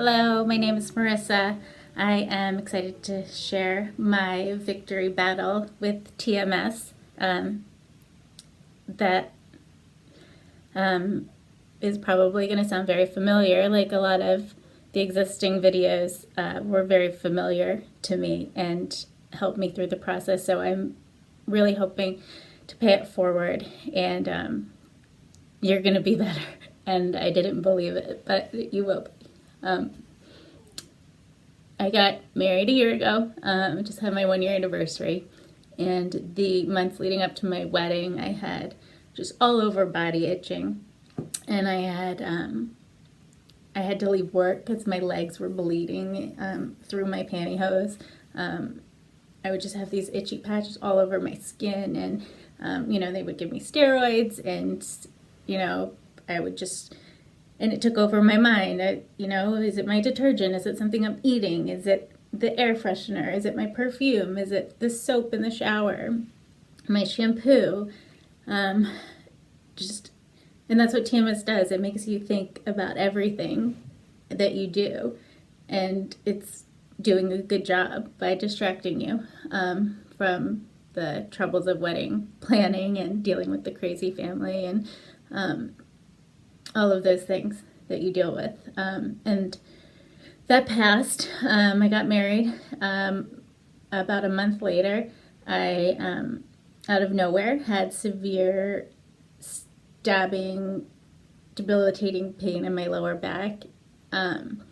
Hello, my name is Marissa. I am excited to share my victory battle with TMS. That is probably going to sound very familiar, like a lot of the existing videos were very familiar to me and helped me through the process. So I'm really hoping to pay it forward, and you're going to be better. And I didn't believe it, but you will be. I got married a year ago. Just had my 1 year anniversary, and the months leading up to my wedding, I had just all over body itching, and I had to leave work because my legs were bleeding through my pantyhose. I would just have these itchy patches all over my skin, and they would give me steroids, and I would just. And it took over my mind. Is it my detergent? Is it something I'm eating? Is it the air freshener? Is it my perfume? Is it the soap in the shower? My shampoo? And that's what TMS does. It makes you think about everything that you do. And it's doing a good job by distracting you from the troubles of wedding planning and dealing with the crazy family and all of those things that you deal with. And that passed. I got married. About a month later, I, out of nowhere, had severe stabbing, debilitating pain in my lower back. And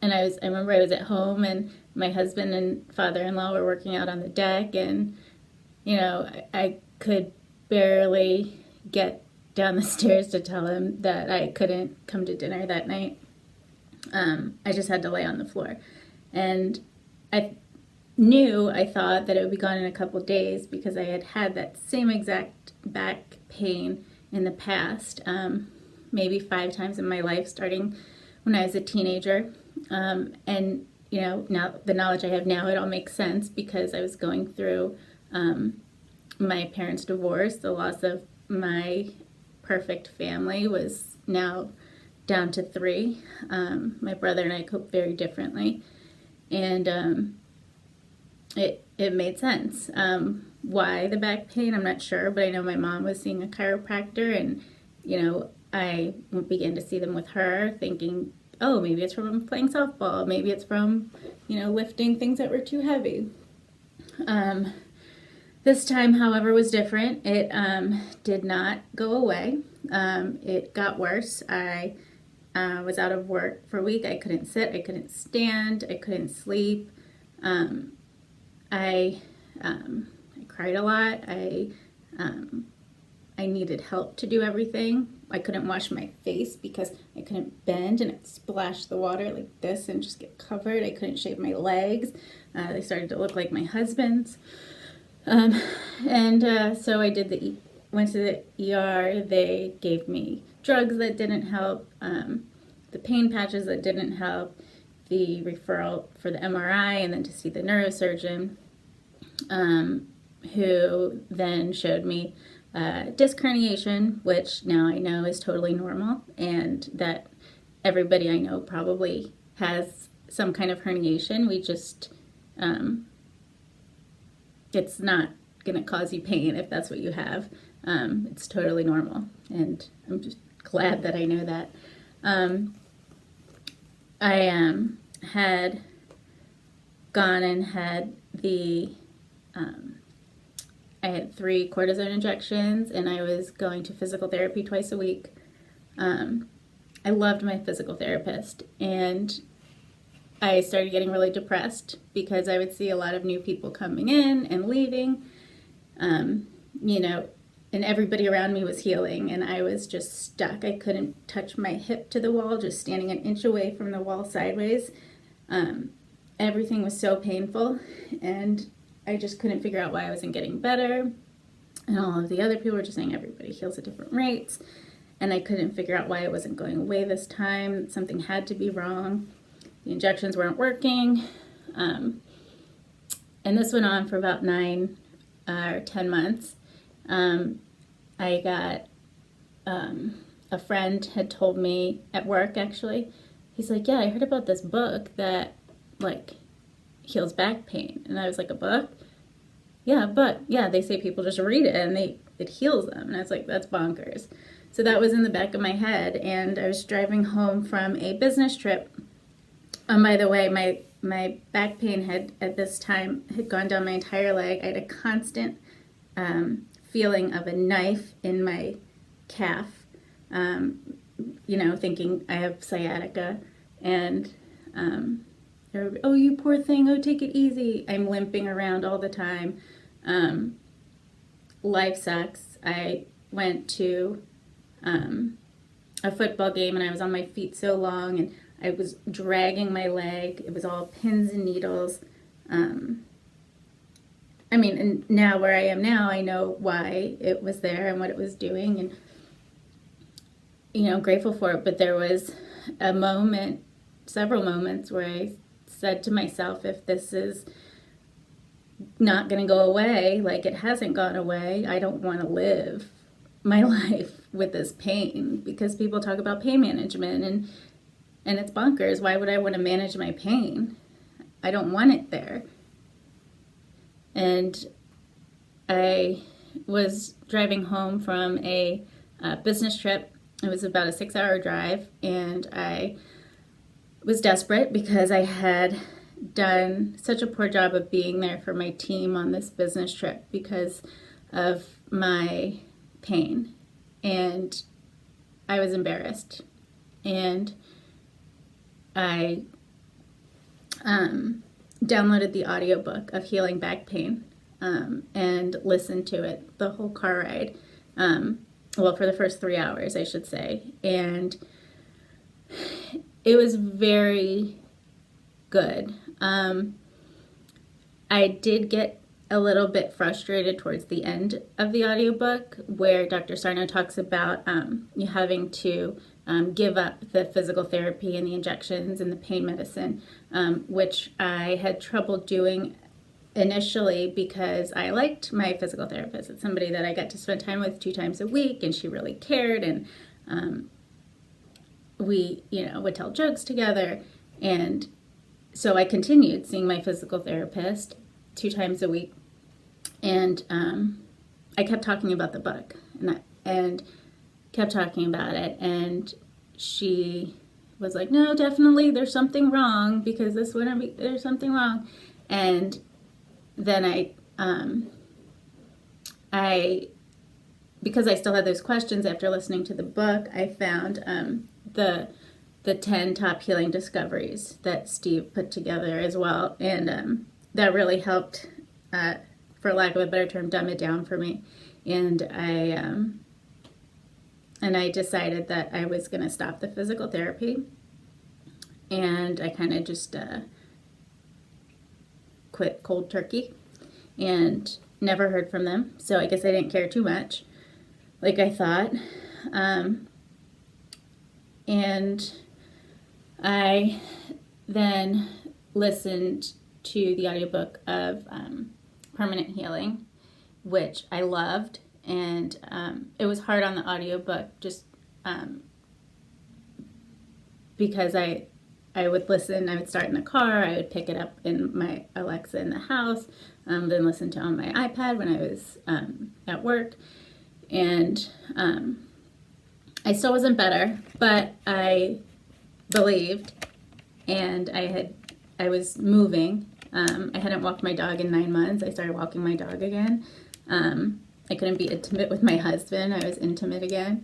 I remember I was at home, and my husband and father-in-law were working out on the deck, and, I could barely get down the stairs to tell him that I couldn't come to dinner that night. I just had to lay on the floor. And I thought that it would be gone in a couple days because I had had that same exact back pain in the past, maybe 5 times in my life, starting when I was a teenager. And now the knowledge I have now, it all makes sense because I was going through my parents' divorce. The loss of my perfect family was now down to 3. My brother and I cope very differently, and it made sense. Why the back pain, I'm not sure, but I know my mom was seeing a chiropractor, and I began to see them with her, thinking, oh, maybe it's from playing softball, maybe it's from lifting things that were too heavy. This time, however, was different. It did not go away. It got worse. I was out of work for a week. I couldn't sit. I couldn't stand. I couldn't sleep. I cried a lot. I needed help to do everything. I couldn't wash my face because I couldn't bend, and it splashed the water like this and just get covered. I couldn't shave my legs. They started to look like my husband's. So I went to the ER. They gave me drugs that didn't help, the pain patches that didn't help, the referral for the MRI, and then to see the neurosurgeon, who then showed me disc herniation, which now I know is totally normal, and that everybody I know probably has some kind of herniation. We just it's not going to cause you pain if that's what you have. It's totally normal, and I'm just glad that I know that. I had gone and had I had 3 cortisone injections, and I was going to physical therapy twice a week. I loved my physical therapist, and I started getting really depressed because I would see a lot of new people coming in and leaving, and everybody around me was healing, and I was just stuck. I couldn't touch my hip to the wall, just standing an inch away from the wall sideways. Everything was so painful, and I just couldn't figure out why I wasn't getting better. And all of the other people were just saying everybody heals at different rates, and I couldn't figure out why it wasn't going away this time. Something had to be wrong. The injections weren't working. And this went on for about 9 or 10 months. I got a friend had told me at work, actually, he's like, yeah, I heard about this book that, like, heals back pain. And I was like, a book? Yeah, but, yeah, they say people just read it and it heals them. And I was like, that's bonkers. So that was in the back of my head, and I was driving home from a business trip. By the way, my back pain had, at this time, had gone down my entire leg. I had a constant feeling of a knife in my calf, thinking I have sciatica, and oh, you poor thing, oh, take it easy. I'm limping around all the time. Life sucks. I went to a football game, and I was on my feet so long, and I was dragging my leg. It was all pins and needles. And now where I am now, I know why it was there and what it was doing, and, grateful for it. But there was several moments where I said to myself, if this is not going to go away, like it hasn't gone away, I don't want to live my life with this pain, because people talk about pain management, and it's bonkers. Why would I want to manage my pain? I don't want it there. And I was driving home from a business trip. It was about a 6-hour drive, and I was desperate because I had done such a poor job of being there for my team on this business trip because of my pain. And I was embarrassed. And I downloaded the audiobook of Healing Back Pain and listened to it the whole car ride. For the first 3 hours, I should say. And it was very good. I did get a little bit frustrated towards the end of the audiobook, where Dr. Sarno talks about you having to give up the physical therapy and the injections and the pain medicine, which I had trouble doing initially because I liked my physical therapist. It's somebody that I got to spend time with 2 times a week, and she really cared, and we, would tell jokes together. And so I continued seeing my physical therapist 2 times a week, and I kept talking about the book, and kept talking about it, and she was like, no, definitely there's something wrong, because this wouldn't there's something wrong. And then I because I still had those questions after listening to the book, I found the 10 top healing discoveries that Steve put together as well, and that really helped, for lack of a better term, dumb it down for me. And I decided that I was going to stop the physical therapy, and I kind of just quit cold turkey and never heard from them. So I guess I didn't care too much, like I thought. And I then listened to the audiobook of Permanent Healing, which I loved. And it was hard on the audiobook just because I would listen, I would start in the car, I would pick it up in my Alexa in the house, then listen to it on my iPad when I was at work. And I still wasn't better, but I believed, and I was moving. I hadn't walked my dog in 9 months. I started walking my dog again. I couldn't be intimate with my husband. I was intimate again.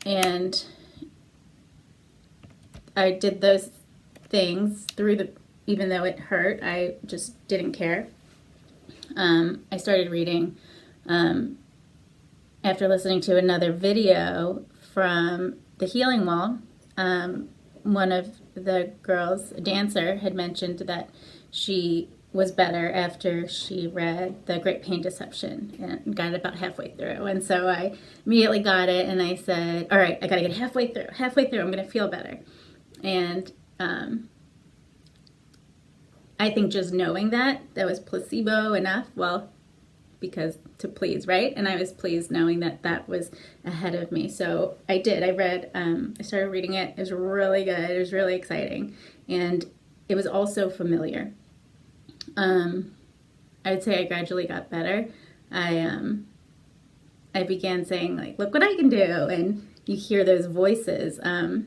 And I did those things even though it hurt, I just didn't care. I started reading, after listening to another video from the Healing Wall. One of the girls, a dancer, had mentioned that she was better after she read The Great Pain Deception and got it about halfway through. And so I immediately got it, and I said, all right, I gotta get halfway through, I'm gonna feel better. And I think just knowing that was placebo enough. Well, because to please, right? And I was pleased knowing that that was ahead of me. So I did. I started reading it. It was really good. It was really exciting. And it was also familiar. I would say I gradually got better. I began saying, like, look what I can do. And you hear those voices. I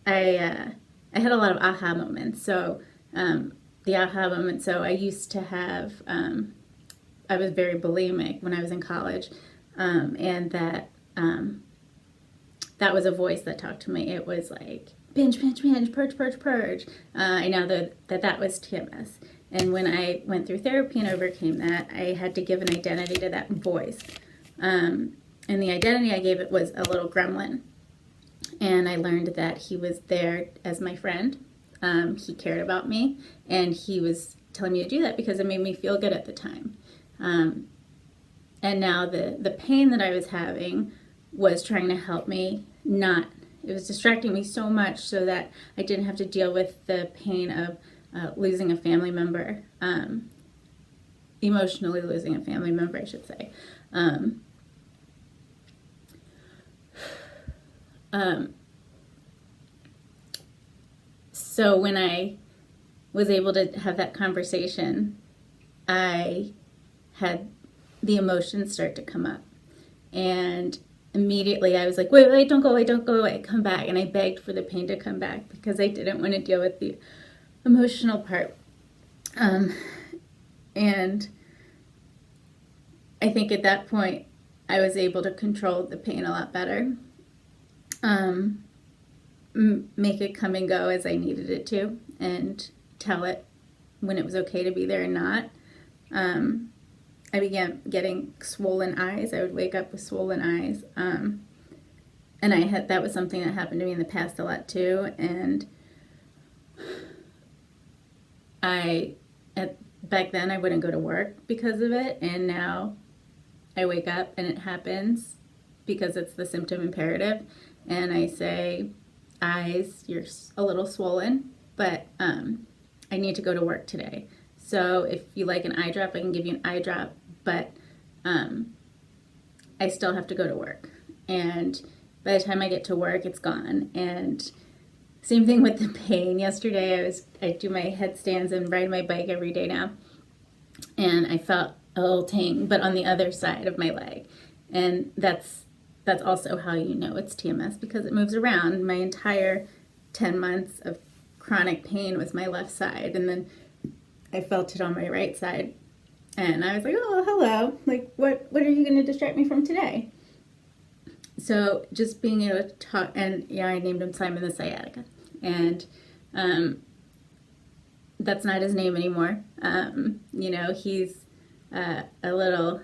had a lot of aha moments. So the aha moment, so I used to have, I was very bulimic when I was in college, and that was a voice that talked to me. It was like, binge, binge, binge, purge, purge, purge. I know that was TMS. And when I went through therapy and overcame that, I had to give an identity to that voice. And the identity I gave it was a little gremlin. And I learned that he was there as my friend. He cared about me, and he was telling me to do that because it made me feel good at the time. And now the pain that I was having was trying to help me not, it was distracting me so much so that I didn't have to deal with the pain of losing a family member, emotionally losing a family member, I should say. So when I was able to have that conversation, I had the emotions start to come up. And immediately I was like, wait, wait, don't go away, don't go away, come back. And I begged for the pain to come back because I didn't want to deal with the emotional part. And I think at that point, I was able to control the pain a lot better. Make it come and go as I needed it to, and tell it when it was okay to be there or not. I began getting swollen eyes. I would wake up with swollen eyes. And that was something that happened to me in the past a lot too. And back then I wouldn't go to work because of it. And now I wake up and it happens because it's the symptom imperative. And I say, eyes, you're a little swollen, but I need to go to work today. So if you like an eye drop, I can give you an eye drop, but I still have to go to work. And by the time I get to work, it's gone. And same thing with the pain. Yesterday, I do my headstands and ride my bike every day now. And I felt a little ting, but on the other side of my leg. And that's also how you know it's TMS, because it moves around. My entire 10 months of chronic pain was my left side, and then I felt it on my right side. And I was like, oh, hello. Like, what are you going to distract me from today? So just being able to talk, and yeah, I named him Simon the Sciatica. And that's not his name anymore. He's a little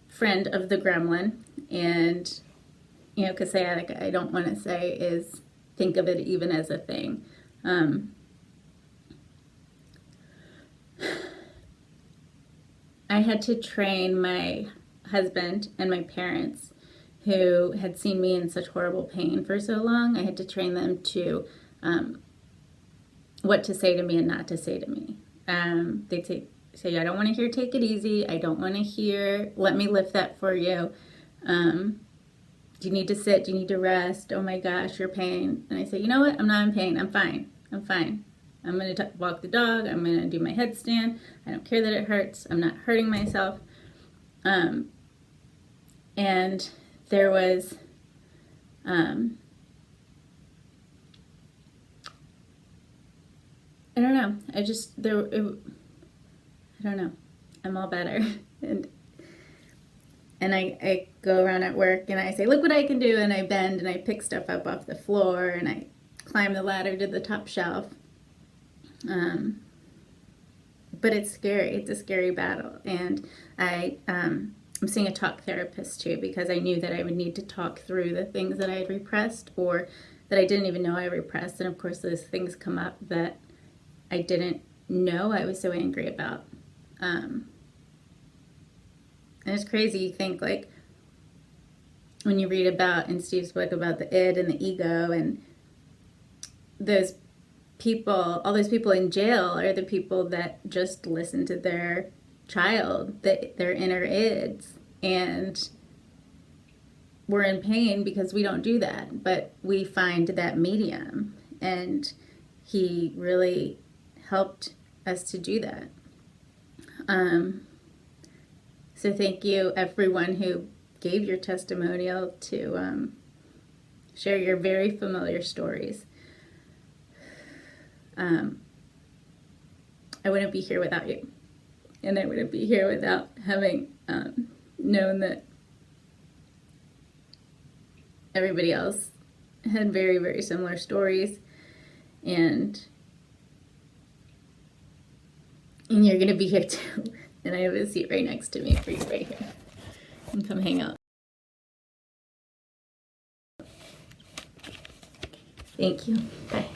friend of the gremlin. And, because sciatica, I don't want to say think of it even as a thing. I had to train my husband and my parents, who had seen me in such horrible pain for so long. I had to train them to what to say to me and not to say to me. They'd say, I don't want to hear take it easy. I don't want to hear let me lift that for you. Do you need to sit? Do you need to rest? Oh my gosh, you're pain. And I say, you know what? I'm not in pain. I'm fine. I'm fine. I'm going to walk the dog. I'm going to do my headstand. I don't care that it hurts. I'm not hurting myself. And there was, I don't know. I don't know. I'm all better. And I go around at work and I say, look what I can do. And I bend and I pick stuff up off the floor and I climb the ladder to the top shelf. But it's scary. It's a scary battle. And I'm seeing a talk therapist too, because I knew that I would need to talk through the things that I had repressed or that I didn't even know I repressed. And of course, those things come up that I didn't know I was so angry about. And it's crazy. You think, like, when you read about in Steve's book about the id and the ego, and those people, all those people in jail are the people that just listen to their child, their inner ids, and we're in pain because we don't do that, but we find that medium, and he really helped us to do that. So thank you, everyone who gave your testimonial to share your very familiar stories. I wouldn't be here without you, and I wouldn't be here without having known that everybody else had very, very similar stories, and you're going to be here too. And I have a seat right next to me for you right here. And come hang out. Thank you. Bye.